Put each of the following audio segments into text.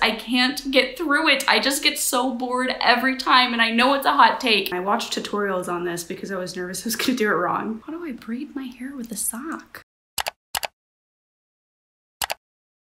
I can't get through it. I just get so bored every time, and I know it's a hot take. I watched tutorials on this because I was nervous I was gonna do it wrong. How do I braid my hair with a sock?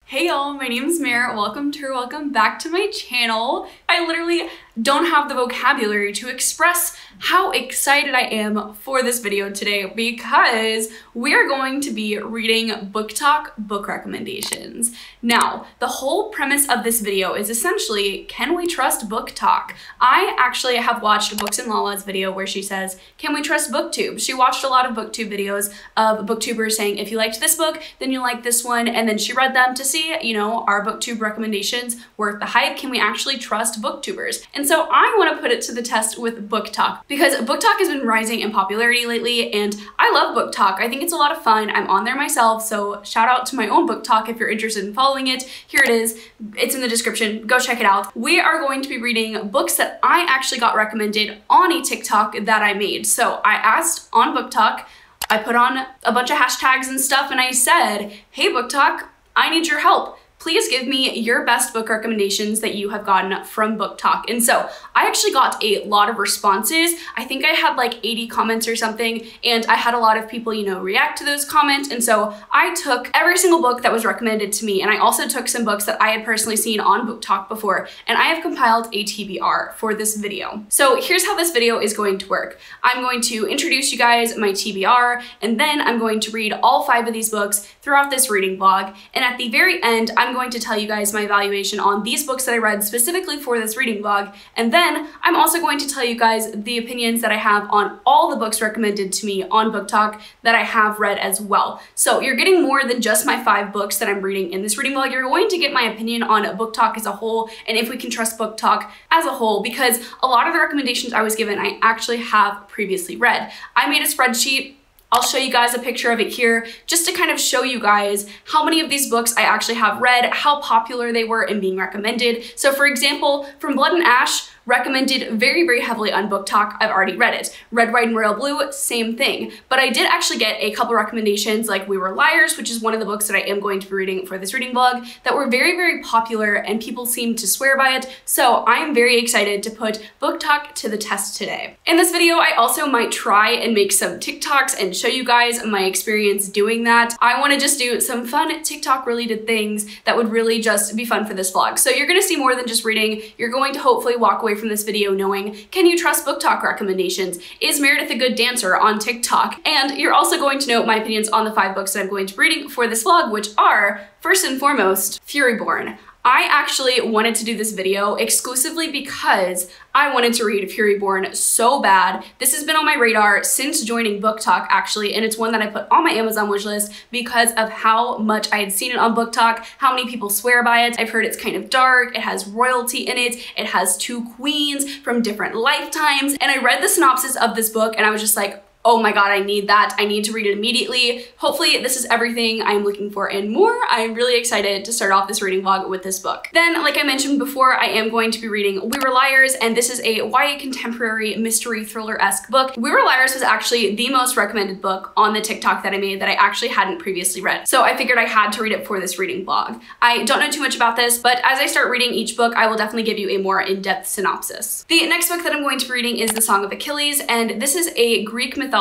Hey y'all, my name is Mare. Welcome back to my channel. I literally don't have the vocabulary to express how excited I am for this video today because we are going to be reading BookTok book recommendations. Now, the whole premise of this video is essentially, can we trust BookTok? I actually have watched Books and Lala's video where she says, can we trust BookTube? She watched a lot of BookTube videos of booktubers saying, if you liked this book, then you like this one, and then she read them to see, you know, are BookTube recommendations worth the hype? Can we actually trust booktubers? And so I want to put it to the test with BookTok because BookTok has been rising in popularity lately, and I love BookTok. I think it's a lot of fun. I'm on there myself, so shout out to my own BookTok if you're interested in following it. Here it is. It's in the description. Go check it out. We are going to be reading books that I actually got recommended on a TikTok that I made. So I asked on BookTok, I put on a bunch of hashtags and stuff, and I said, hey BookTok, I need your help. Please give me your best book recommendations that you have gotten from BookTok. And so I actually got a lot of responses. I think I had like 80 comments or something, and I had a lot of people, you know, react to those comments. And so I took every single book that was recommended to me, and I also took some books that I had personally seen on BookTok before, and I have compiled a TBR for this video. So here's how this video is going to work. I'm going to introduce you guys my TBR, and then I'm going to read all 5 of these books throughout this reading vlog. And at the very end, I'm going to tell you guys my evaluation on these books that I read specifically for this reading vlog. And then I'm also going to tell you guys the opinions that I have on all the books recommended to me on BookTok that I have read as well. So you're getting more than just my 5 books that I'm reading in this reading vlog. You're going to get my opinion on BookTok as a whole, and if we can trust BookTok as a whole, because a lot of the recommendations I was given, I actually have previously read. I made a spreadsheet. I'll show you guys a picture of it here just to kind of show you guys how many of these books I actually have read, how popular they were in being recommended. So for example, From Blood and Ash, recommended very, very heavily on BookTok. I've already read it. Red, White, and Royal Blue, same thing. But I did actually get a couple recommendations like We Were Liars, which is one of the books that I am going to be reading for this reading vlog, that were very, very popular and people seem to swear by it. So I'm very excited to put BookTok to the test today. In this video, I also might try and make some TikToks and show you guys my experience doing that. I want to just do some fun TikTok related things that would really just be fun for this vlog. So you're going to see more than just reading. You're going to hopefully walk away from this video knowing, can you trust BookTok recommendations? Is Meredith a good dancer on TikTok? And you're also going to know my opinions on the 5 books that I'm going to be reading for this vlog, which are, first and foremost, Furyborn. I actually wanted to do this video exclusively because I wanted to read Furyborn so bad. This has been on my radar since joining BookTok actually, and it's one that I put on my Amazon wishlist because of how much I had seen it on BookTok, how many people swear by it. I've heard it's kind of dark, it has royalty in it, it has 2 queens from different lifetimes, and I read the synopsis of this book and I was just like, oh my god, I need that. I need to read it immediately. Hopefully this is everything I'm looking for and more. I'm really excited to start off this reading vlog with this book. Then, like I mentioned before, I am going to be reading We Were Liars, and this is a YA contemporary mystery thriller-esque book. We Were Liars was actually the most recommended book on the TikTok that I made that I actually hadn't previously read. So I figured I had to read it for this reading vlog. I don't know too much about this, but as I start reading each book, I will definitely give you a more in-depth synopsis. The next book that I'm going to be reading is The Song of Achilles, and this is a Greek mythology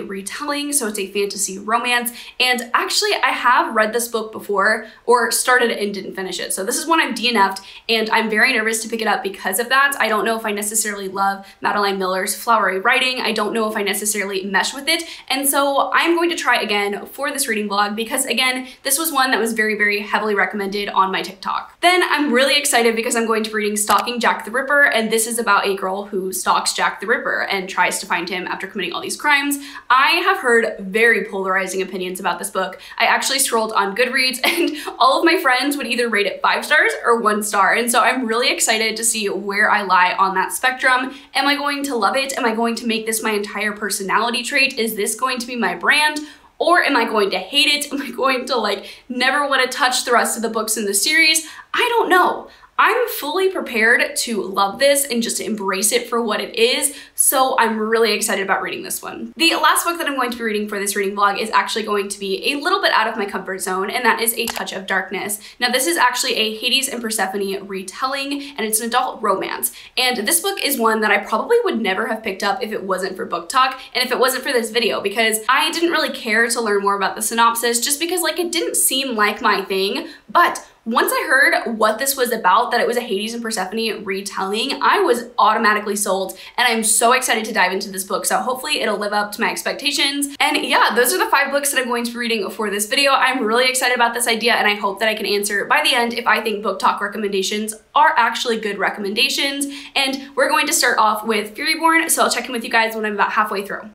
retelling, so it's a fantasy romance. And actually I have read this book before, or started it and didn't finish it. So this is one I've DNF'd, and I'm very nervous to pick it up because of that. I don't know if I necessarily love Madeline Miller's flowery writing. I don't know if I necessarily mesh with it. And so I'm going to try again for this reading vlog because again, this was one that was very, very heavily recommended on my TikTok. Then I'm really excited because I'm going to be reading Stalking Jack the Ripper, and this is about a girl who stalks Jack the Ripper and tries to find him after committing all these crimes. I have heard very polarizing opinions about this book. I actually scrolled on Goodreads and all of my friends would either rate it 5 stars or 1 star. And so I'm really excited to see where I lie on that spectrum. Am I going to love it? Am I going to make this my entire personality trait? Is this going to be my brand? Or am I going to hate it? Am I going to like never want to touch the rest of the books in the series? I don't know. I'm fully prepared to love this and just embrace it for what it is, so I'm really excited about reading this one. The last book that I'm going to be reading for this reading vlog is actually going to be a little bit out of my comfort zone, and that is A Touch of Darkness. Now, this is actually a Hades and Persephone retelling, and it's an adult romance. And this book is one that I probably would never have picked up if it wasn't for BookTok and if it wasn't for this video, because I didn't really care to learn more about the synopsis just because like it didn't seem like my thing. But once I heard what this was about, that it was a Hades and Persephone retelling, I was automatically sold, and I'm so excited to dive into this book, so hopefully it'll live up to my expectations. And yeah, those are the 5 books that I'm going to be reading for this video. I'm really excited about this idea, and I hope that I can answer by the end if I think BookTok recommendations are actually good recommendations. And we're going to start off with Furyborn, so I'll check in with you guys when I'm about halfway through.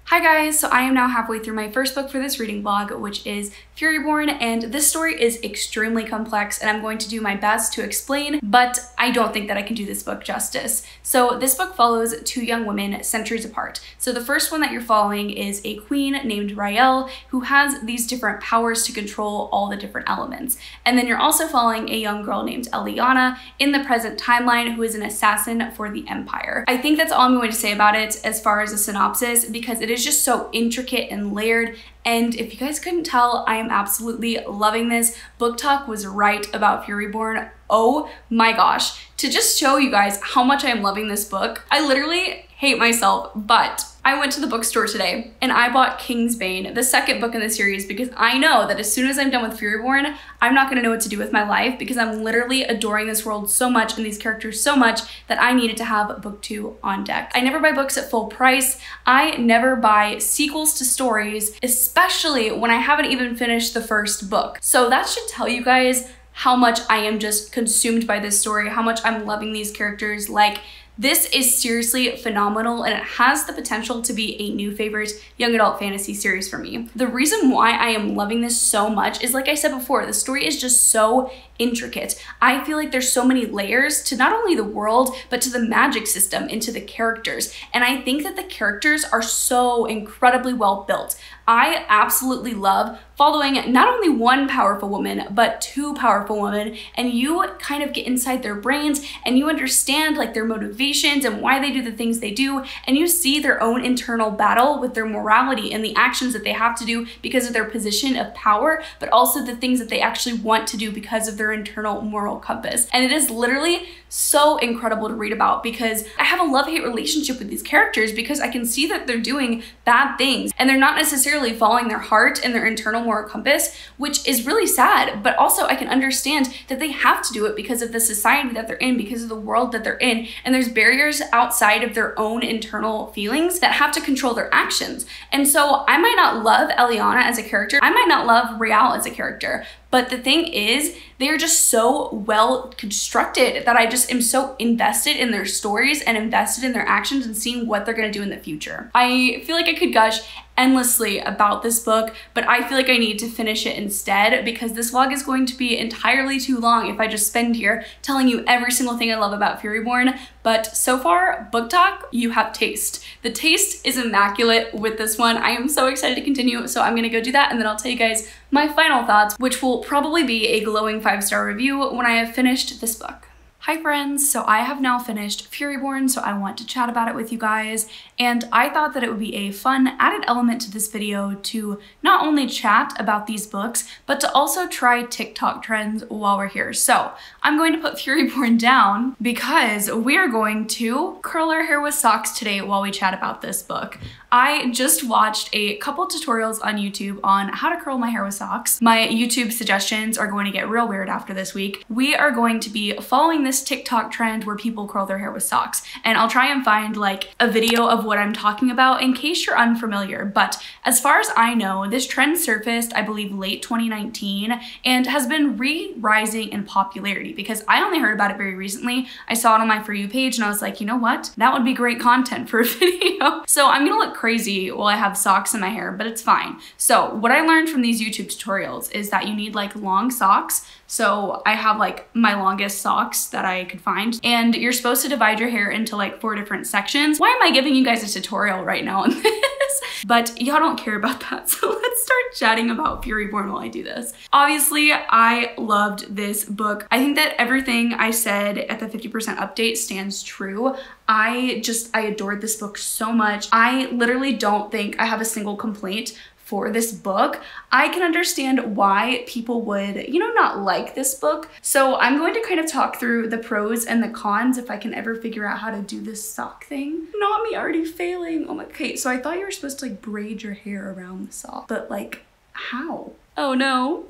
Hi guys, so I am now halfway through my first book for this reading vlog, which is Furyborn, and this story is extremely complex and I'm going to do my best to explain, but I don't think that I can do this book justice. So this book follows 2 young women centuries apart. So the first one that you're following is a queen named Rael who has these different powers to control all the different elements. And then you're also following a young girl named Eliana in the present timeline who is an assassin for the Empire. I think that's all I'm going to say about it as far as a synopsis, because it is just so intricate and layered. And if you guys couldn't tell, I am absolutely loving this. BookTok was right about Furyborn. Oh my gosh. To just show you guys how much I am loving this book, I literally hate myself, but I went to the bookstore today and I bought Kingsbane, the second book in the series, because I know that as soon as I'm done with Furyborn, I'm not gonna know what to do with my life, because I'm literally adoring this world so much and these characters so much that I needed to have book 2 on deck. I never buy books at full price. I never buy sequels to stories, especially when I haven't even finished the first book. So that should tell you guys how much I am just consumed by this story, how much I'm loving these characters. Like, this is seriously phenomenal, and it has the potential to be a new favorite young adult fantasy series for me. The reason why I am loving this so much is, like I said before, the story is just so intricate. I feel like there's so many layers to not only the world, but to the magic system and to the characters. And I think that the characters are so incredibly well built. I absolutely love following not only one powerful woman, but 2 powerful women, and you kind of get inside their brains and you understand like their motivations and why they do the things they do, and you see their own internal battle with their morality and the actions that they have to do because of their position of power, but also the things that they actually want to do because of their internal moral compass. And it is literally so incredible to read about, because I have a love-hate relationship with these characters, because I can see that they're doing bad things and they're not necessarily following their heart and their internal moral compass, which is really sad. But also I can understand that they have to do it because of the society that they're in, because of the world that they're in, and there's barriers outside of their own internal feelings that have to control their actions. And so I might not love Eliana as a character, I might not love Rael as a character, but the thing is, they're just so well constructed that I just am so invested in their stories and invested in their actions and seeing what they're gonna do in the future. I feel like I could gush endlessly about this book, but I feel like I need to finish it instead, because this vlog is going to be entirely too long if I just spend here telling you every single thing I love about Furyborn. But so far, BookTok, you have taste. The taste is immaculate with this one. I am so excited to continue, so I'm gonna go do that, and then I'll tell you guys my final thoughts, which will probably be a glowing 5-star review when I have finished this book. Hi friends, so I have now finished Furyborn, so I want to chat about it with you guys, and I thought that it would be a fun added element to this video to not only chat about these books, but to also try TikTok trends while we're here. So I'm going to put Furyborn down because we are going to curl our hair with socks today while we chat about this book. I just watched a couple tutorials on YouTube on how to curl my hair with socks. My YouTube suggestions are going to get real weird after this week. We are going to be following this TikTok trend where people curl their hair with socks, and I'll try and find like a video of what I'm talking about in case you're unfamiliar. But as far as I know, this trend surfaced, I believe, late 2019 and has been rising in popularity, because I only heard about it very recently. I saw it on my For You page and I was like, you know what? That would be great content for a video. So I'm gonna look crazy while I have socks in my hair, but it's fine. So what I learned from these YouTube tutorials is that you need like long socks, So I have like my longest socks that I could find. And you're supposed to divide your hair into like 4 different sections. Why am I giving you guys a tutorial right now on this? But y'all don't care about that. So let's start chatting about Furyborn while I do this. Obviously, I loved this book. I think that everything I said at the 50% update stands true. I adored this book so much. I literally don't think I have a single complaint for this book. I can understand why people would, you know, not like this book. So I'm going to kind of talk through the pros and the cons if I can ever figure out how to do this sock thing. Not me already failing. Oh my, okay, so I thought you were supposed to like braid your hair around the sock, but like, how? Oh no.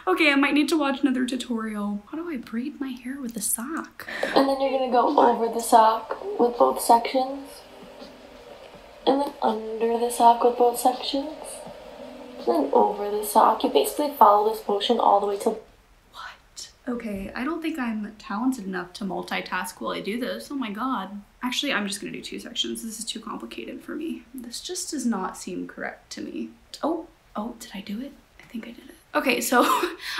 Okay, I might need to watch another tutorial. How do I braid my hair with a sock? And then you're gonna go over the sock with both sections. And then under the sock with both sections. And then over the sock. You basically follow this motion all the way to... What? Okay, I don't think I'm talented enough to multitask while I do this. Oh my god. Actually, I'm just gonna do 2 sections. This is too complicated for me. This just does not seem correct to me. Oh, did I do it? I think I did it. Okay, so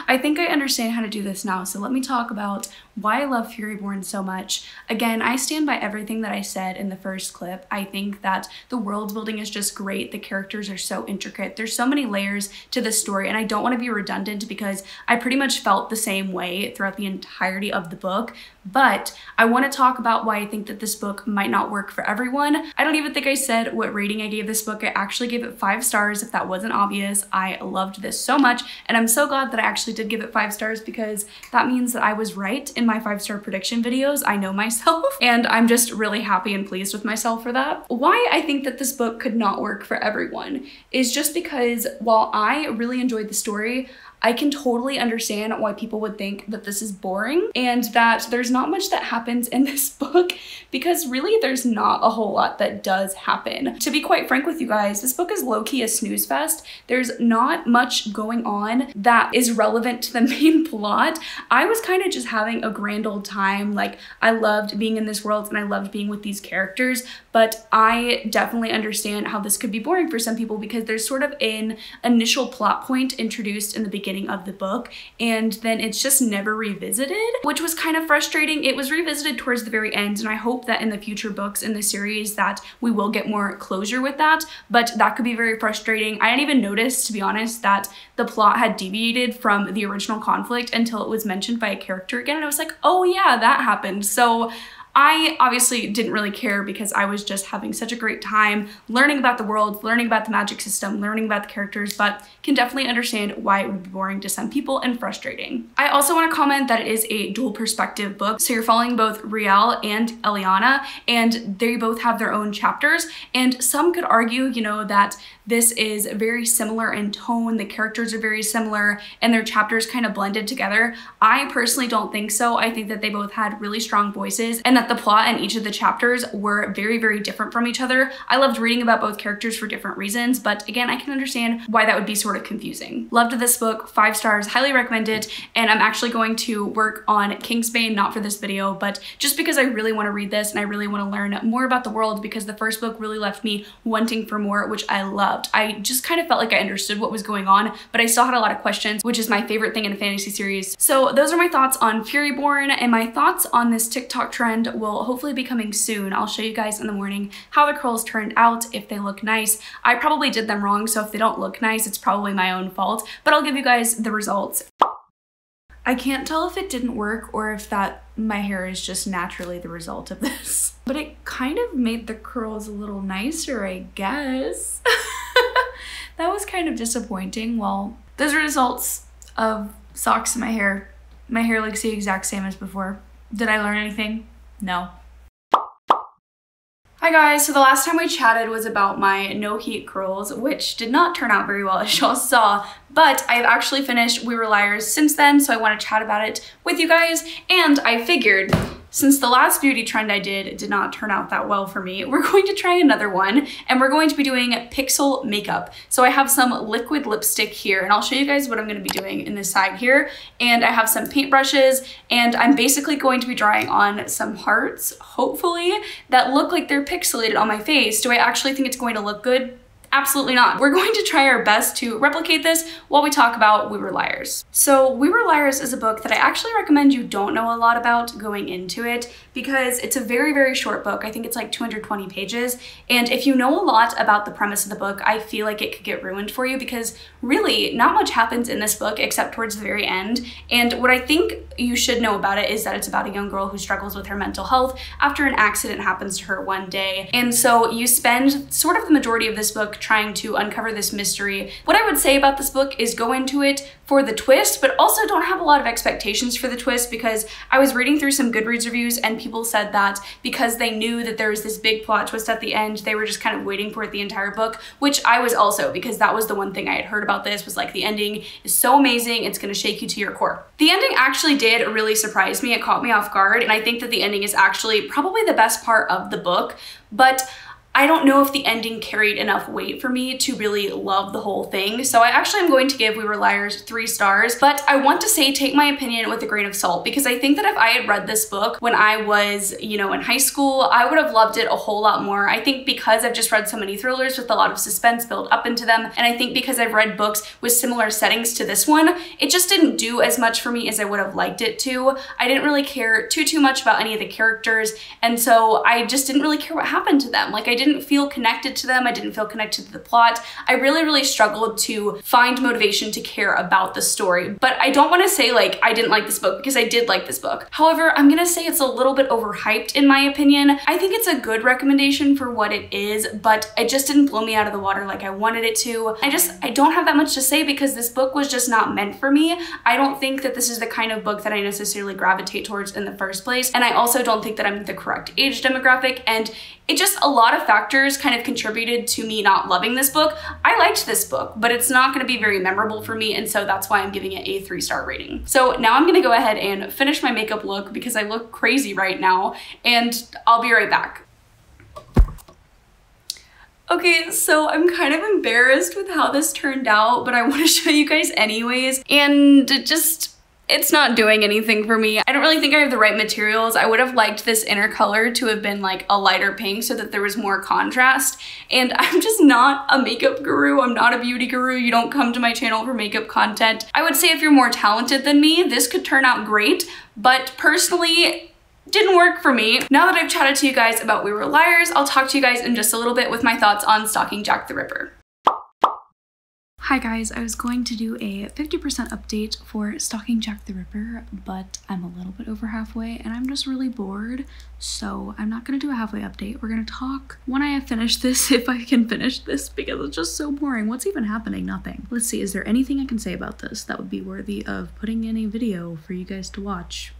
I think I understand how to do this now. So let me talk about why I love Furyborn so much. Again, I stand by everything that I said in the first clip. I think that the world building is just great. The characters are so intricate. There's so many layers to the story, and I don't want to be redundant because I pretty much felt the same way throughout the entirety of the book. But I want to talk about why I think that this book might not work for everyone. I don't even think I said what rating I gave this book. I actually gave it 5 stars if that wasn't obvious. I loved this so much, and I'm so glad that I actually did give it 5 stars because that means that I was right in my 5-star prediction videos. I know myself, and I'm just really happy and pleased with myself for that. Why I think that this book could not work for everyone is just because while I really enjoyed the story, I can totally understand why people would think that this is boring and that there's not much that happens in this book because really there's not a whole lot that does happen. To be quite frank with you guys, this book is low-key a snooze fest. There's not much going on that is relevant to the main plot. I was kind of just having a grand old time. Like, I loved being in this world and I loved being with these characters, but I definitely understand how this could be boring for some people because there's sort of an initial plot point introduced in the beginning of the book and then it's just never revisited, which was kind of frustrating. It was revisited towards the very end, and I hope that in the future books in the series that we will get more closure with that, but that could be very frustrating. I didn't even notice, to be honest, that the plot had deviated from the original conflict until it was mentioned by a character again, and I was like, oh yeah, that happened. So I obviously didn't really care because I was just having such a great time learning about the world, learning about the magic system, learning about the characters, but can definitely understand why it would be boring to some people and frustrating. I also want to comment that it is a dual perspective book. So you're following both Riel and Eliana, and they both have their own chapters. And some could argue, you know, that this is very similar in tone, the characters are very similar, and their chapters kind of blended together. I personally don't think so. I think that they both had really strong voices and that the plot in each of the chapters were very, very different from each other. I loved reading about both characters for different reasons, but again, I can understand why that would be sort of confusing. Loved this book, 5 stars, highly recommend it, and I'm actually going to work on Kingsbane, not for this video, but just because I really want to read this and I really want to learn more about the world because the first book really left me wanting for more, which I loved. I just kind of felt like I understood what was going on, but I still had a lot of questions, which is my favorite thing in a fantasy series. So those are my thoughts on Furyborn, and my thoughts on this TikTok trend will hopefully be coming soon. I'll show you guys in the morning how the curls turned out, if they look nice. I probably did them wrong, so if they don't look nice, it's probably my own fault, but I'll give you guys the results. I can't tell if it didn't work or if that my hair is just naturally the result of this. But it kind of made the curls a little nicer, I guess. That was kind of disappointing. Well, those are results of socks in my hair. My hair looks the exact same as before. Did I learn anything? No. Hi guys, so the last time we chatted was about my no heat curls, which did not turn out very well as y'all saw, but I've actually finished We Were Liars since then, so I want to chat about it with you guys, and I figured since the last beauty trend I did not turn out that well for me, we're going to try another one, and we're going to be doing pixel makeup. So I have some liquid lipstick here, and I'll show you guys what I'm going to be doing in this side here, and I have some paintbrushes, and I'm basically going to be drawing on some hearts, hopefully, that look like they're pixelated on my face. Do I actually think it's going to look good? Absolutely not. We're going to try our best to replicate this while we talk about We Were Liars. So We Were Liars is a book that I actually recommend you don't know a lot about going into it because it's a very, very short book. I think it's like 220 pages. And if you know a lot about the premise of the book, I feel like it could get ruined for you because really not much happens in this book except towards the very end. And what I think you should know about it is that it's about a young girl who struggles with her mental health after an accident happens to her one day. And so you spend sort of the majority of this book trying to uncover this mystery. What I would say about this book is go into it for the twist, but also don't have a lot of expectations for the twist because I was reading through some Goodreads reviews and people said that because they knew that there was this big plot twist at the end, they were just kind of waiting for it the entire book, which I was also, because that was the one thing I had heard about this was like the ending is so amazing, it's gonna shake you to your core. The ending actually did really surprise me, it caught me off guard, and I think that the ending is actually probably the best part of the book, but I don't know if the ending carried enough weight for me to really love the whole thing. So I actually am going to give We Were Liars 3 stars, but I want to say take my opinion with a grain of salt because I think that if I had read this book when I was, you know, in high school, I would have loved it a whole lot more. I think because I've just read so many thrillers with a lot of suspense built up into them, and I think because I've read books with similar settings to this one, it just didn't do as much for me as I would have liked it to. I didn't really care too much about any of the characters, and so I just didn't really care what happened to them. Like I didn't feel connected to them. I didn't feel connected to the plot. I really struggled to find motivation to care about the story. But I don't want to say like I didn't like this book because I did like this book. However, I'm gonna say it's a little bit overhyped in my opinion. I think it's a good recommendation for what it is, but it just didn't blow me out of the water like I wanted it to. I don't have that much to say because this book was just not meant for me. I don't think that this is the kind of book that I necessarily gravitate towards in the first place. And I also don't think that I'm the correct age demographic, and it just, a lot of factors kind of contributed to me not loving this book. I liked this book, but it's not gonna be very memorable for me, and so that's why I'm giving it a 3-star rating. So now I'm gonna go ahead and finish my makeup look because I look crazy right now, and I'll be right back. Okay, so I'm kind of embarrassed with how this turned out, but I want to show you guys anyways, and it's not doing anything for me. I don't really think I have the right materials. I would have liked this inner color to have been like a lighter pink so that there was more contrast. And I'm just not a makeup guru. I'm not a beauty guru. You don't come to my channel for makeup content. I would say if you're more talented than me, this could turn out great, but personally, didn't work for me. Now that I've chatted to you guys about We Were Liars, I'll talk to you guys in just a little bit with my thoughts on Stalking Jack the Ripper. Hi guys, I was going to do a 50% update for Stalking Jack the Ripper, but I'm a little bit over halfway and I'm just really bored, so I'm not gonna do a halfway update. We're gonna talk when I have finished this, if I can finish this, because it's just so boring. What's even happening? Nothing. Let's see, is there anything I can say about this that would be worthy of putting in a video for you guys to watch?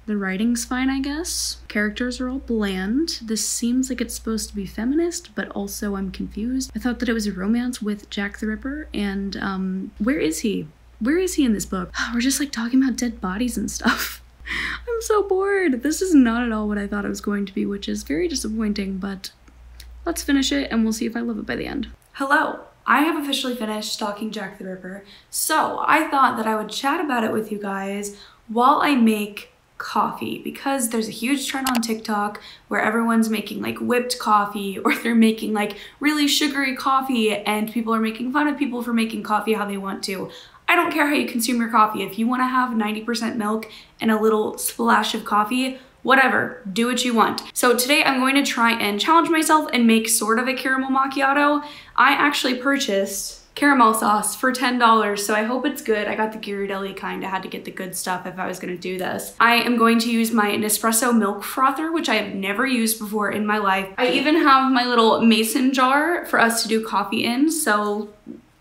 The writing's fine, I guess. Characters are all bland. This seems like it's supposed to be feminist, but also I'm confused. I thought that it was a romance with Jack the Ripper, and where is he? Where is he in this book? We're just like talking about dead bodies and stuff. I'm so bored. This is not at all what I thought it was going to be, which is very disappointing, but let's finish it and we'll see if I love it by the end. Hello. I have officially finished Stalking Jack the Ripper, so I thought that I would chat about it with you guys while I make coffee, because there's a huge trend on TikTok where everyone's making like whipped coffee, or they're making like really sugary coffee, and people are making fun of people for making coffee how they want to. I don't care how you consume your coffee. If you want to have 90% milk and a little splash of coffee, whatever, do what you want. So today I'm going to try and challenge myself and make sort of a caramel macchiato. I actually purchased caramel sauce for $10, so I hope it's good. I got the Ghirardelli kind. I had to get the good stuff if I was gonna do this. I am going to use my Nespresso milk frother, which I have never used before in my life. I even have my little mason jar for us to do coffee in, so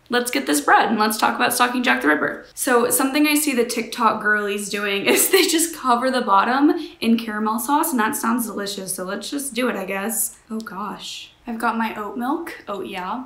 let's get this bread and let's talk about Stalking Jack the Ripper. So something I see the TikTok girlies doing is they just cover the bottom in caramel sauce, and that sounds delicious, so let's just do it, I guess. Oh gosh. I've got my oat milk. Oh yeah.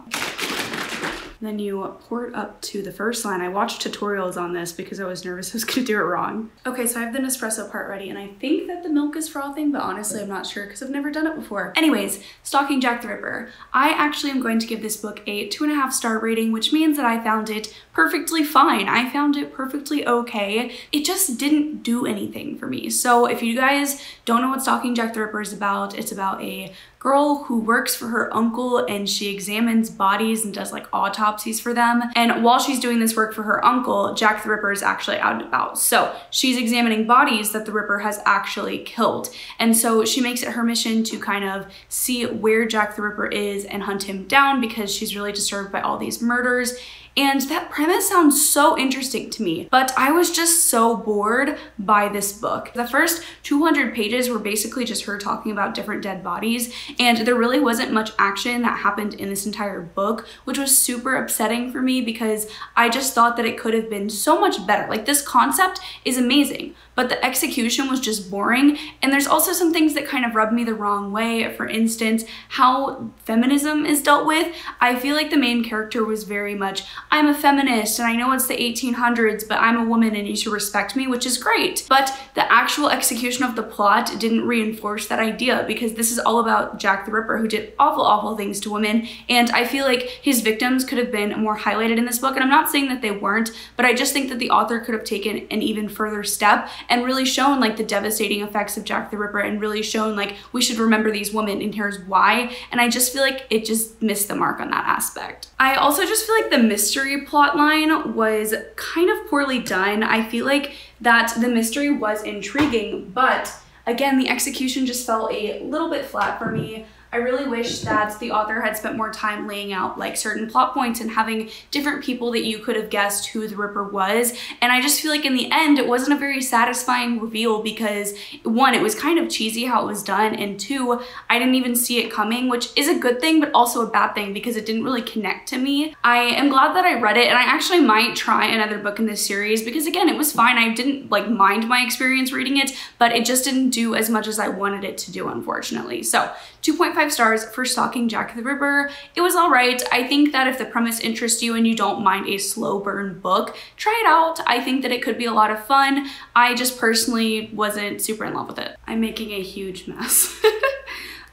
Then you pour it up to the first line. I watched tutorials on this because I was nervous I was gonna do it wrong. Okay, so I have the Nespresso part ready, and I think that the milk is frothing, but honestly I'm not sure because I've never done it before. Anyways, Stalking Jack the Ripper. I actually am going to give this book a 2.5-star rating, which means that I found it perfectly fine. I found it perfectly okay. It just didn't do anything for me. So if you guys don't know what Stalking Jack the Ripper is about, it's about a girl who works for her uncle, and she examines bodies and does like autopsies for them. And while she's doing this work for her uncle, Jack the Ripper is actually out and about. So she's examining bodies that the Ripper has actually killed. And so she makes it her mission to kind of see where Jack the Ripper is and hunt him down, because she's really disturbed by all these murders. And that premise sounds so interesting to me, but I was just so bored by this book. The first 200 pages were basically just her talking about different dead bodies, and there really wasn't much action that happened in this entire book, which was super upsetting for me because I just thought that it could have been so much better. Like, this concept is amazing, but the execution was just boring. And there's also some things that kind of rubbed me the wrong way. For instance, how feminism is dealt with. I feel like the main character was very much, I'm a feminist and I know it's the 1800s, but I'm a woman and you should respect me, which is great. But the actual execution of the plot didn't reinforce that idea, because this is all about Jack the Ripper, who did awful, awful things to women. And I feel like his victims could have been more highlighted in this book. And I'm not saying that they weren't, but I just think that the author could have taken an even further step and really shown like the devastating effects of Jack the Ripper, and really shown like we should remember these women and here's why. And I just feel like it just missed the mark on that aspect. I also just feel like the mystery plot line was kind of poorly done. I feel like that the mystery was intriguing, but again, the execution just fell a little bit flat for me. I really wish that the author had spent more time laying out like certain plot points and having different people that you could have guessed who the Ripper was. And I just feel like in the end, it wasn't a very satisfying reveal, because one, it was kind of cheesy how it was done, and two, I didn't even see it coming, which is a good thing, but also a bad thing because it didn't really connect to me. I am glad that I read it, and I actually might try another book in this series because again, it was fine. I didn't like mind my experience reading it, but it just didn't do as much as I wanted it to do, unfortunately. So 2.5 stars for Stalking Jack the Ripper. It was all right. I think that if the premise interests you and you don't mind a slow burn book, try it out. I think that it could be a lot of fun. I just personally wasn't super in love with it. I'm making a huge mess.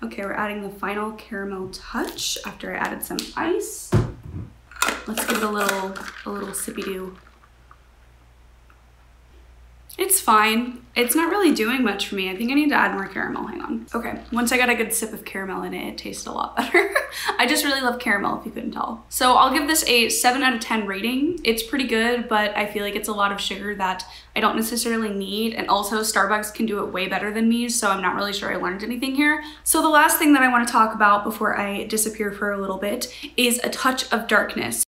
Okay, we're adding the final caramel touch after I added some ice. Let's give it a little sippy-doo. It's fine. It's not really doing much for me. I think I need to add more caramel. Hang on. Okay, once I got a good sip of caramel in it, it tasted a lot better. I just really love caramel, if you couldn't tell. So I'll give this a 7 out of 10 rating. It's pretty good, but I feel like it's a lot of sugar that I don't necessarily need. And also Starbucks can do it way better than me, so I'm not really sure I learned anything here. So the last thing that I want to talk about before I disappear for a little bit is A Touch of Darkness.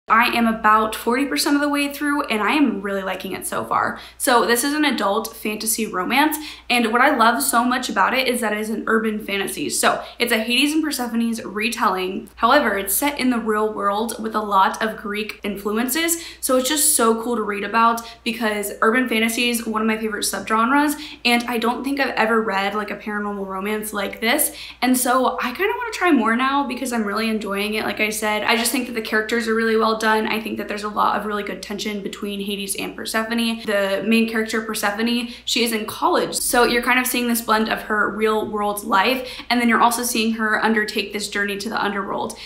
I am about 40% of the way through and I am really liking it so far. So this is an adult fantasy romance, and what I love so much about it is that it is an urban fantasy. So it's a Hades and Persephone's retelling. However, it's set in the real world with a lot of Greek influences. So it's just so cool to read about because urban fantasy is one of my favorite subgenres, and I don't think I've ever read like a paranormal romance like this. And so I kind of want to try more now because I'm really enjoying it. Like I said, I just think that the characters are really well done. I think that there's a lot of really good tension between Hades and Persephone. The main character, Persephone, she is in college. So you're kind of seeing this blend of her real world life, and then you're also seeing her undertake this journey to the underworld.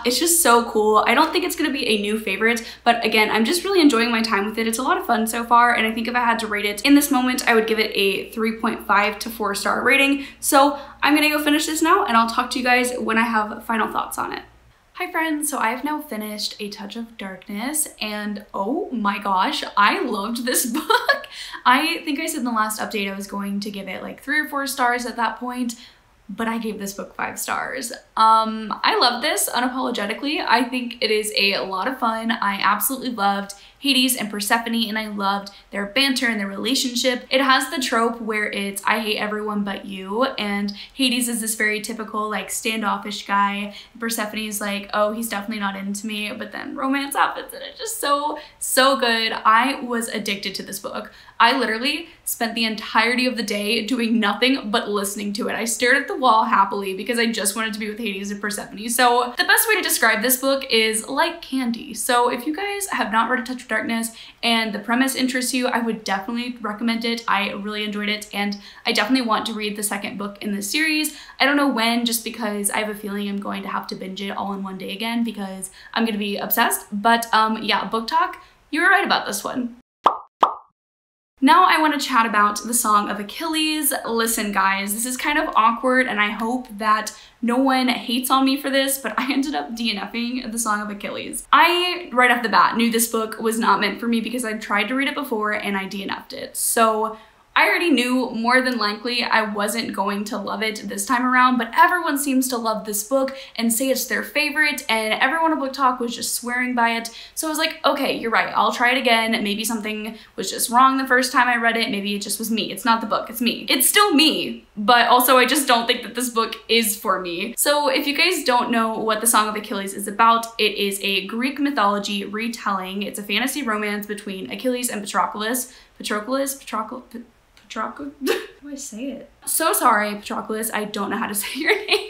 It's just so cool. I don't think it's gonna be a new favorite, but again, I'm just really enjoying my time with it. It's a lot of fun so far, and I think if I had to rate it in this moment, I would give it a 3.5 to 4-star rating. So I'm gonna go finish this now, and I'll talk to you guys when I have final thoughts on it. Hi friends, so I've now finished A Touch of Darkness, and oh my gosh, I loved this book. I think I said in the last update I was going to give it like 3 or 4 stars at that point, but I gave this book 5 stars. I love this unapologetically. I think it is a lot of fun. I absolutely loved Hades and Persephone, and I loved their banter and their relationship. It has the trope where it's I hate everyone but you, and Hades is this very typical like standoffish guy. Persephone is like, oh, he's definitely not into me, but then romance happens and it's just so good. I was addicted to this book. I literally spent the entirety of the day doing nothing but listening to it. I stared at the wall happily because I just wanted to be with Hades and Persephone. So the best way to describe this book is like candy. So if you guys have not read A Touch of Darkness and the premise interests you, I would definitely recommend it. I really enjoyed it, and I definitely want to read the second book in this series. I don't know when, just because I have a feeling I'm going to have to binge it all in one day again because I'm gonna be obsessed. But yeah, BookTok, you were right about this one. Now I want to chat about the Song of Achilles. Listen guys, this is kind of awkward and I hope that no one hates on me for this, but I ended up DNFing the Song of Achilles. I, right off the bat, knew this book was not meant for me because I tried to read it before and I DNF'd it. So I already knew more than likely I wasn't going to love it this time around, but everyone seems to love this book and say it's their favorite, and everyone at BookTok was just swearing by it. So I was like, okay, you're right, I'll try it again. Maybe something was just wrong the first time I read it. Maybe it just was me. It's not the book, it's me. It's still me, but also I just don't think that this book is for me. So if you guys don't know what the Song of Achilles is about, it is a Greek mythology retelling. It's a fantasy romance between Achilles and Patroclus. How do I say it? So sorry, Patroclus, I don't know how to say your name.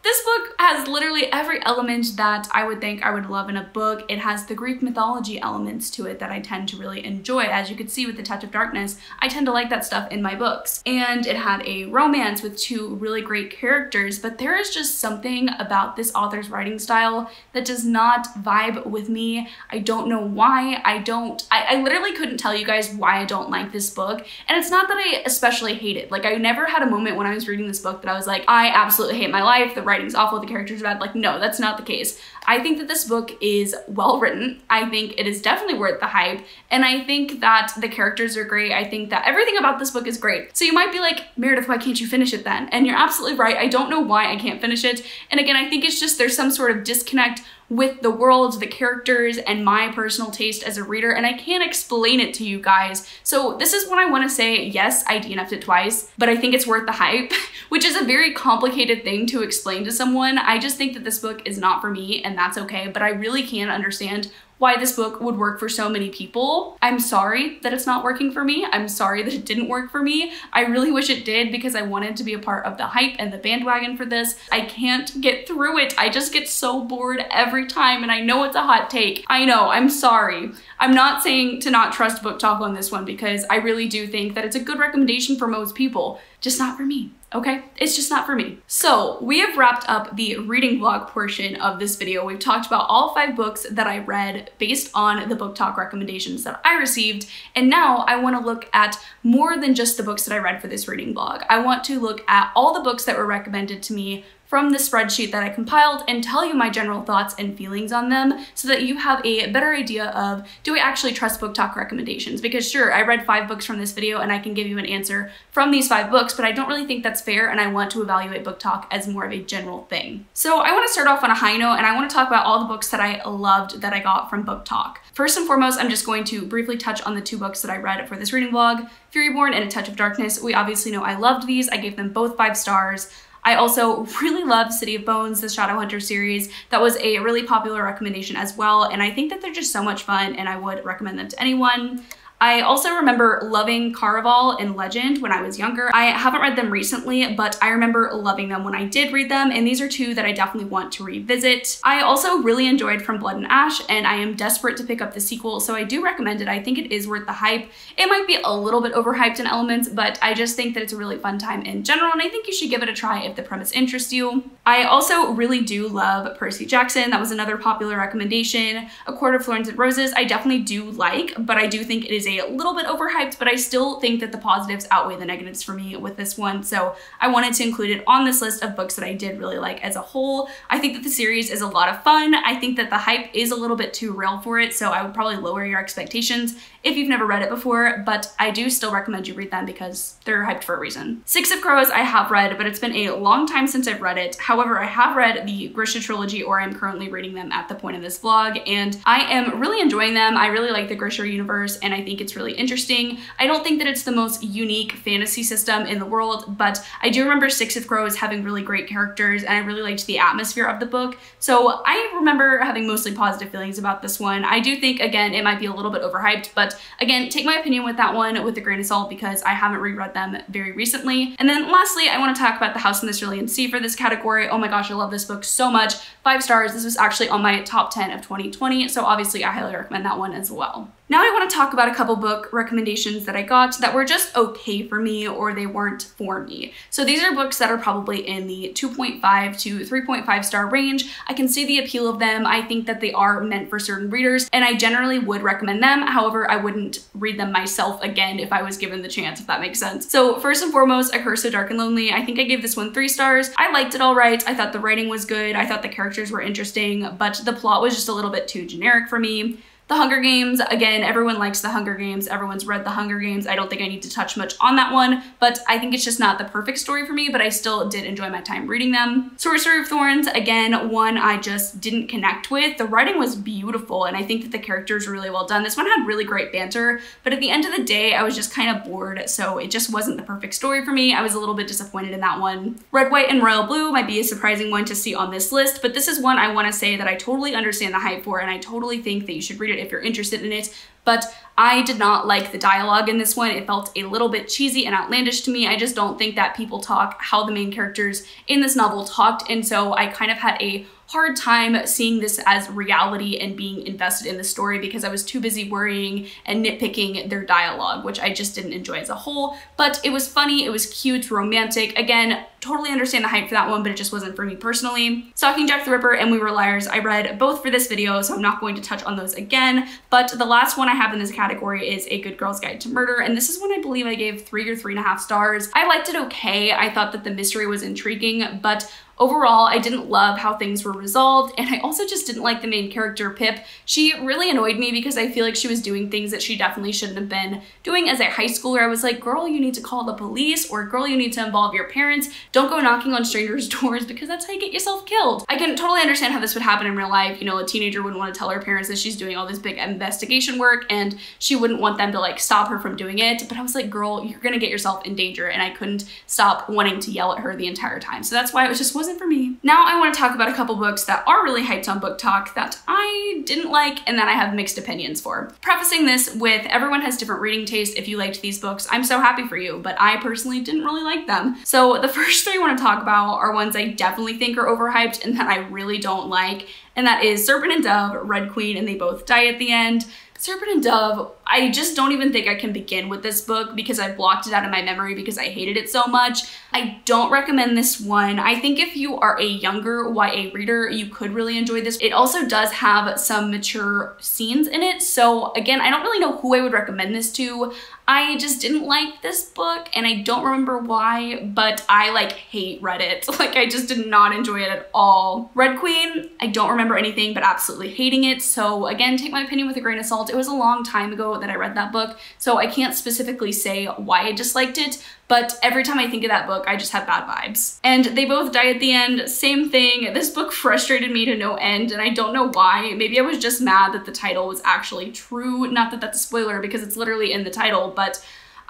This book has literally every element that I would think I would love in a book. It has the Greek mythology elements to it that I tend to really enjoy. As you could see with The Touch of Darkness, I tend to like that stuff in my books. And it had a romance with two really great characters, but there is just something about this author's writing style that does not vibe with me. I don't know why. I literally couldn't tell you guys why I don't like this book. And it's not that I especially hate it. Like, I never had a moment when I was reading this book that I was like, I absolutely hate my life. The writing's awful, the characters are bad. Like, no, that's not the case. I think that this book is well written. I think it is definitely worth the hype. And I think that the characters are great. I think that everything about this book is great. So you might be like, Meredith, why can't you finish it then? And you're absolutely right. I don't know why I can't finish it. And again, I think it's just there's some sort of disconnect with the world, the characters, and my personal taste as a reader, and I can't explain it to you guys. So this is what I want to say. Yes, I DNF'd it twice, but I think it's worth the hype, which is a very complicated thing to explain to someone. I just think that this book is not for me, and that's okay, but I really can't understand why this book would work for so many people. I'm sorry that it's not working for me. I'm sorry that it didn't work for me. I really wish it did because I wanted to be a part of the hype and the bandwagon for this. I can't get through it. I just get so bored every time, and I know it's a hot take. I know, I'm sorry. I'm not saying to not trust BookTok on this one because I really do think that it's a good recommendation for most people, just not for me. Okay, it's just not for me. So we have wrapped up the reading vlog portion of this video. We've talked about all 5 books that I read based on the BookTok recommendations that I received. And now I want to look at more than just the books that I read for this reading vlog. I want to look at all the books that were recommended to me from the spreadsheet that I compiled and tell you my general thoughts and feelings on them so that you have a better idea of, do I actually trust BookTok recommendations? Because sure, I read 5 books from this video and I can give you an answer from these 5 books, but I don't really think that's fair and I want to evaluate BookTok as more of a general thing. So I want to start off on a high note and I want to talk about all the books that I loved that I got from BookTok. First and foremost, I'm just going to briefly touch on the 2 books that I read for this reading vlog, Furyborn and A Touch of Darkness. We obviously know I loved these. I gave them both 5 stars. I also really loved City of Bones, the Shadowhunter series. That was a really popular recommendation as well, and I think that they're just so much fun and I would recommend them to anyone. I also remember loving Caraval and Legend when I was younger. I haven't read them recently, but I remember loving them when I did read them, and these are 2 that I definitely want to revisit. I also really enjoyed From Blood and Ash, and I am desperate to pick up the sequel, so I do recommend it. I think it is worth the hype. It might be a little bit overhyped in elements, but I just think that it's a really fun time in general, and I think you should give it a try if the premise interests you. I also really do love Percy Jackson. That was another popular recommendation. A Court of Thorns and Roses, I definitely do like, but I do think it is a little bit overhyped, but I still think that the positives outweigh the negatives for me with this one, so I wanted to include it on this list of books that I did really like as a whole. I think that the series is a lot of fun. I think that the hype is a little bit too real for it, so I would probably lower your expectations if you've never read it before, but I do still recommend you read them because they're hyped for a reason. Six of Crows I have read, but it's been a long time since I've read it. However, I have read the Grisha trilogy, or I'm currently reading them at the point of this vlog, and I am really enjoying them. I really like the Grisha universe, and I think it's really interesting. I don't think that it's the most unique fantasy system in the world, but I do remember Six of Crows having really great characters, and I really liked the atmosphere of the book, so I remember having mostly positive feelings about this one. I do think, again, it might be a little bit overhyped, but again, take my opinion with that one with a grain of salt because I haven't reread them very recently. And then lastly, I want to talk about The House in the Cerulean Sea for this category. Oh my gosh, I love this book so much. 5 stars. This was actually on my top 10 of 2020, so obviously I highly recommend that one as well. Now I want to talk about a couple book recommendations that I got that were just okay for me or they weren't for me. So these are books that are probably in the 2.5 to 3.5 star range. I can see the appeal of them. I think that they are meant for certain readers and I generally would recommend them. However, I wouldn't read them myself again if I was given the chance, if that makes sense. So first and foremost, A Curse So Dark and Lonely. I think I gave this one 3 stars. I liked it all right. I thought the writing was good. I thought the characters were interesting, but the plot was just a little bit too generic for me. The Hunger Games, again, everyone likes The Hunger Games. Everyone's read The Hunger Games. I don't think I need to touch much on that one, but I think it's just not the perfect story for me, but I still did enjoy my time reading them. Sorcery of Thorns, again, one I just didn't connect with. The writing was beautiful, and I think that the characters were really well done. This one had really great banter, but at the end of the day, I was just kind of bored, so it just wasn't the perfect story for me. I was a little bit disappointed in that one. Red, White, and Royal Blue might be a surprising one to see on this list, but this is one I want to say that I totally understand the hype for, and I totally think that you should read it if you're interested in it, but I did not like the dialogue in this one. It felt a little bit cheesy and outlandish to me. I just don't think that people talk how the main characters in this novel talked, and so I kind of had a hard time seeing this as reality and being invested in the story because I was too busy worrying and nitpicking their dialogue, which I just didn't enjoy as a whole. But it was funny, it was cute, romantic. Again, totally understand the hype for that one, but it just wasn't for me personally. Stalking Jack the Ripper and We Were Liars, I read both for this video, so I'm not going to touch on those again. But the last one I have in this category is A Good Girl's Guide to Murder, and this is one I believe I gave 3 or 3.5 stars. I liked it okay. I thought that the mystery was intriguing, but overall, I didn't love how things were resolved, and I also just didn't like the main character, Pip. She really annoyed me because I feel like she was doing things that she definitely shouldn't have been doing as a high schooler. I was like, girl, you need to call the police, or girl, you need to involve your parents. Don't go knocking on strangers' doors because that's how you get yourself killed. I can totally understand how this would happen in real life. You know, a teenager wouldn't want to tell her parents that she's doing all this big investigation work, and she wouldn't want them to like stop her from doing it. But I was like, girl, you're gonna get yourself in danger, and I couldn't stop wanting to yell at her the entire time. So that's why it just wasn't for me. Now I want to talk about a couple books that are really hyped on BookTok that I didn't like and that I have mixed opinions for. Prefacing this with everyone has different reading taste. If you liked these books, I'm so happy for you, but I personally didn't really like them. So the first 3 I want to talk about are ones I definitely think are overhyped and that I really don't like, and that is Serpent and Dove, Red Queen, and They Both Die at the End. Serpent and Dove, I just don't even think I can begin with this book because I blocked it out of my memory because I hated it so much. I don't recommend this one. I think if you are a younger YA reader, you could really enjoy this. It also does have some mature scenes in it. So again, I don't really know who I would recommend this to. I just didn't like this book and I don't remember why, but I like hate read it. Like I just did not enjoy it at all. Red Queen, I don't remember anything but absolutely hating it. So again, take my opinion with a grain of salt. It was a long time ago that I read that book, so I can't specifically say why I disliked it, but every time I think of that book, I just have bad vibes. And They Both Die at the End, same thing. This book frustrated me to no end, and I don't know why. Maybe I was just mad that the title was actually true. Not that that's a spoiler because it's literally in the title, but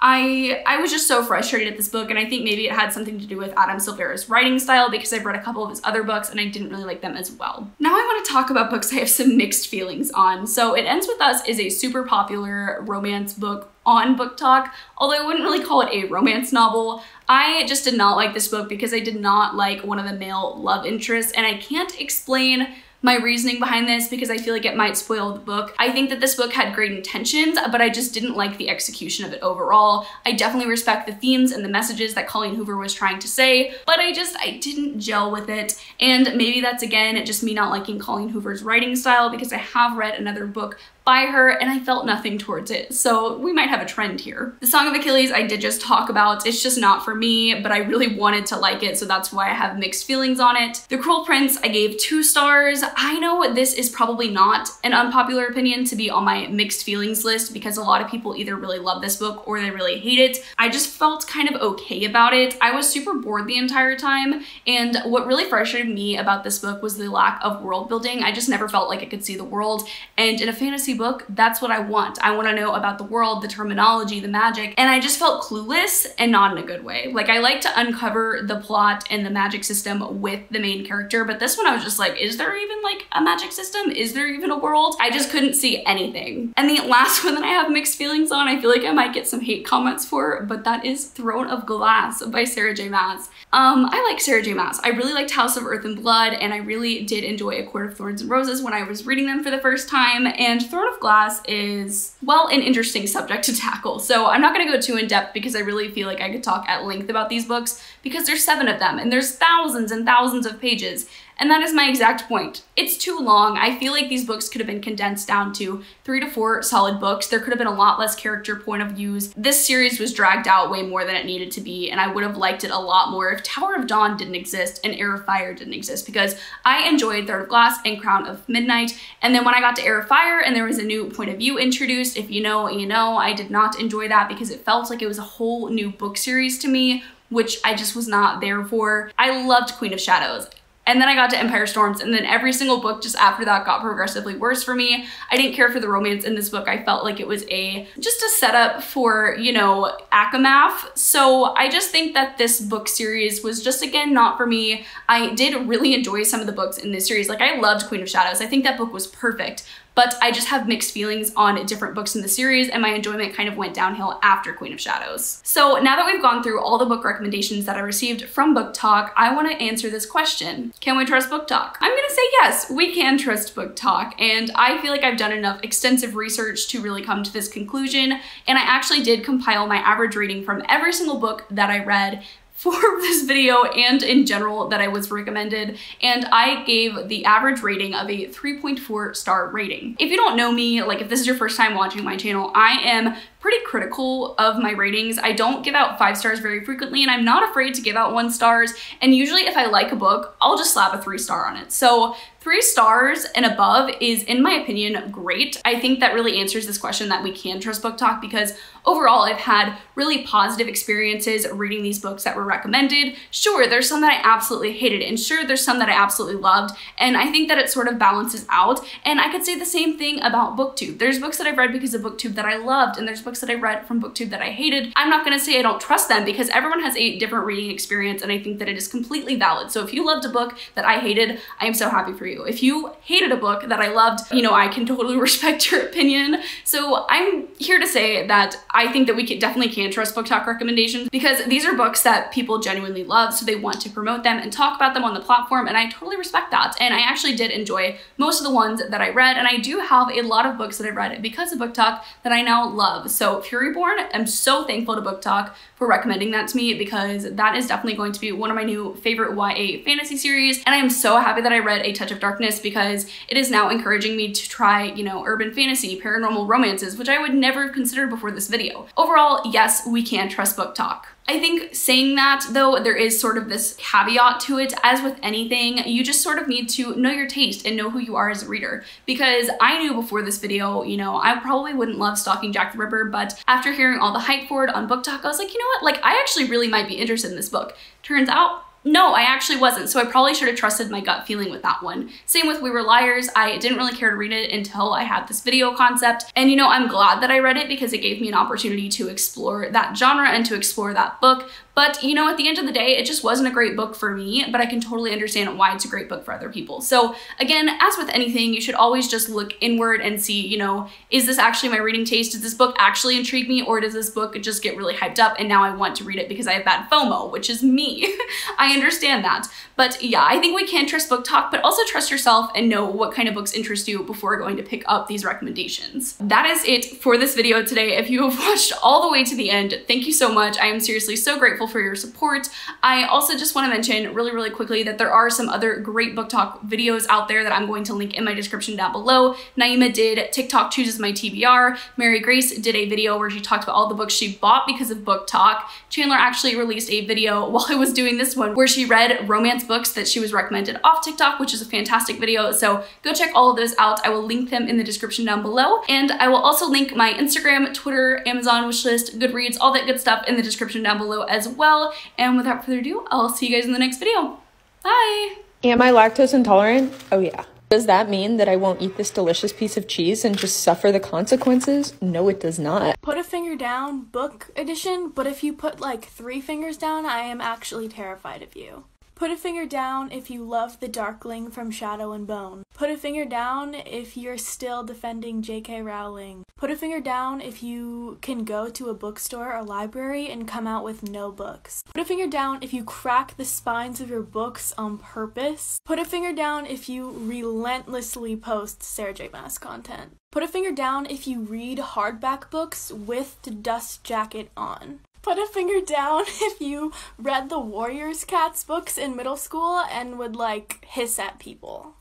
I was just so frustrated at this book, and I think maybe it had something to do with Adam Silvera's writing style because I've read a couple of his other books and I didn't really like them as well. Now I want to talk about books I have some mixed feelings on. So It Ends With Us is a super popular romance book on BookTok, although I wouldn't really call it a romance novel. I just did not like this book because I did not like one of the male love interests, and I can't explain my reasoning behind this because I feel like it might spoil the book. I think that this book had great intentions, but I just didn't like the execution of it overall. I definitely respect the themes and the messages that Colleen Hoover was trying to say, but I didn't gel with it. And maybe that's again just me not liking Colleen Hoover's writing style because I have read another book by her and I felt nothing towards it. So we might have a trend here. The Song of Achilles I did just talk about. It's just not for me, but I really wanted to like it, so that's why I have mixed feelings on it. The Cruel Prince I gave 2 stars. I know this is probably not an unpopular opinion to be on my mixed feelings list because a lot of people either really love this book or they really hate it. I just felt kind of okay about it. I was super bored the entire time, and what really frustrated me about this book was the lack of world building. I just never felt like I could see the world, and in a fantasy book, that's what I want. I want to know about the world, the terminology, the magic, and I just felt clueless and not in a good way. Like I like to uncover the plot and the magic system with the main character, but this one I was just like, is there even like a magic system? Is there even a world? I just couldn't see anything. And the last one that I have mixed feelings on, I feel like I might get some hate comments for, but that is Throne of Glass by Sarah J. Maas. I like Sarah J. Maas. I really liked House of Earth and Blood, and I really did enjoy A Court of Thorns and Roses when I was reading them for the first time, and Throne Throne of Glass is, well, an interesting subject to tackle. So I'm not gonna go too in depth because I really feel like I could talk at length about these books because there's 7 of them and there's thousands and thousands of pages. And that is my exact point. It's too long. I feel like these books could have been condensed down to 3 to 4 solid books. There could have been a lot less character point of views. This series was dragged out way more than it needed to be, and I would have liked it a lot more if Tower of Dawn didn't exist and Heir of Fire didn't exist, because I enjoyed Throne of Glass and Crown of Midnight. And then when I got to Heir of Fire and there was a new point of view introduced, if you know, you know, I did not enjoy that because it felt like it was a whole new book series to me, which I just was not there for. I loved Queen of Shadows. And then I got to Empire Storms, and then every single book just after that got progressively worse for me. I didn't care for the romance in this book. I felt like it was just a setup for, you know, Akamath. So I just think that this book series was just, again, not for me. I did really enjoy some of the books in this series. Like, I loved Queen of Shadows. I think that book was perfect. But I just have mixed feelings on different books in the series, and my enjoyment kind of went downhill after Queen of Shadows. So now that we've gone through all the book recommendations that I received from BookTok, I want to answer this question. Can we trust BookTok? I'm gonna say yes, we can trust BookTok, and I feel like I've done enough extensive research to really come to this conclusion, and I actually did compile my average rating from every single book that I read for this video and in general that I was recommended, and I gave the average rating of a 3.4 star rating. If you don't know me, like if this is your first time watching my channel, I am pretty critical of my ratings. I don't give out 5 stars very frequently, and I'm not afraid to give out 1 stars, and usually if I like a book, I'll just slap a 3 star on it. So 3 stars and above is, in my opinion, great. I think that really answers this question that we can trust BookTok, because overall I've had really positive experiences reading these books that were recommended. Sure, there's some that I absolutely hated, and sure, there's some that I absolutely loved, and I think that it sort of balances out. And I could say the same thing about BookTube. There's books that I've read because of BookTube that I loved, and there's books that I read from BookTube that I hated. I'm not gonna say I don't trust them because everyone has a different reading experience, and I think that it is completely valid. So if you loved a book that I hated, I am so happy for you. If you hated a book that I loved, you know, I can totally respect your opinion. So I'm here to say that I think that we definitely can trust BookTok recommendations, because these are books that people genuinely love, so they want to promote them and talk about them on the platform, and I totally respect that. And I actually did enjoy most of the ones that I read, and I do have a lot of books that I read because of BookTok that I now love. So Furyborn, I'm so thankful to BookTok for recommending that to me, because that is definitely going to be one of my new favorite YA fantasy series, and I am so happy that I read A Touch of Darkness, because it is now encouraging me to try, you know, urban fantasy, paranormal romances, which I would never have considered before this video. Overall, yes, we can trust BookTok. I think saying that, though, there is sort of this caveat to it. As with anything, you just sort of need to know your taste and know who you are as a reader. Because I knew before this video, you know, I probably wouldn't love Stalking Jack the Ripper, but after hearing all the hype for it on BookTok, I was like, you know what, like, I actually really might be interested in this book. Turns out, no, I actually wasn't, so I probably should have trusted my gut feeling with that one. Same with We Were Liars. I didn't really care to read it until I had this video concept, and you know, I'm glad that I read it because it gave me an opportunity to explore that genre and to explore that book. But you know, at the end of the day, it just wasn't a great book for me, but I can totally understand why it's a great book for other people. So again, as with anything, you should always just look inward and see, you know, is this actually my reading taste? Does this book actually intrigue me? Or does this book just get really hyped up and now I want to read it because I have bad FOMO, which is me. I understand that. But yeah, I think we can trust BookTok, but also trust yourself and know what kind of books interest you before going to pick up these recommendations. That is it for this video today. If you have watched all the way to the end, thank you so much. I am seriously so grateful for your support. I also just want to mention really quickly that there are some other great BookTok videos out there that I'm going to link in my description down below. Naima did TikTok Chooses My TBR. Mary Grace did a video where she talked about all the books she bought because of BookTok. Chandler actually released a video while I was doing this one where she read romance books that she was recommended off TikTok, which is a fantastic video. So go check all of those out. I will link them in the description down below. And I will also link my Instagram, Twitter, Amazon wishlist, Goodreads, all that good stuff in the description down below as well. And without further ado, I'll see you guys in the next video. Bye! Am I lactose intolerant? Oh yeah. Does that mean that I won't eat this delicious piece of cheese and just suffer the consequences? No, it does not. Put a finger down, book edition, but if you put like 3 fingers down, I am actually terrified of you. Put a finger down if you love the Darkling from Shadow and Bone. Put a finger down if you're still defending J.K. Rowling. Put a finger down if you can go to a bookstore or library and come out with no books. Put a finger down if you crack the spines of your books on purpose. Put a finger down if you relentlessly post Sarah J. Maas content. Put a finger down if you read hardback books with the dust jacket on. Put a finger down if you read the Warriors Cats books in middle school and would, like, hiss at people.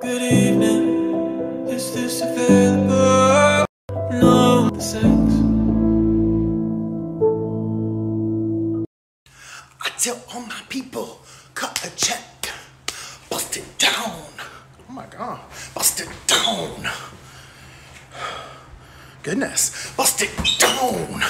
Good evening, is this available? No sex. I tell all my people, cut a check, bust it down. Oh my god, bust it down. Goodness, bust it down.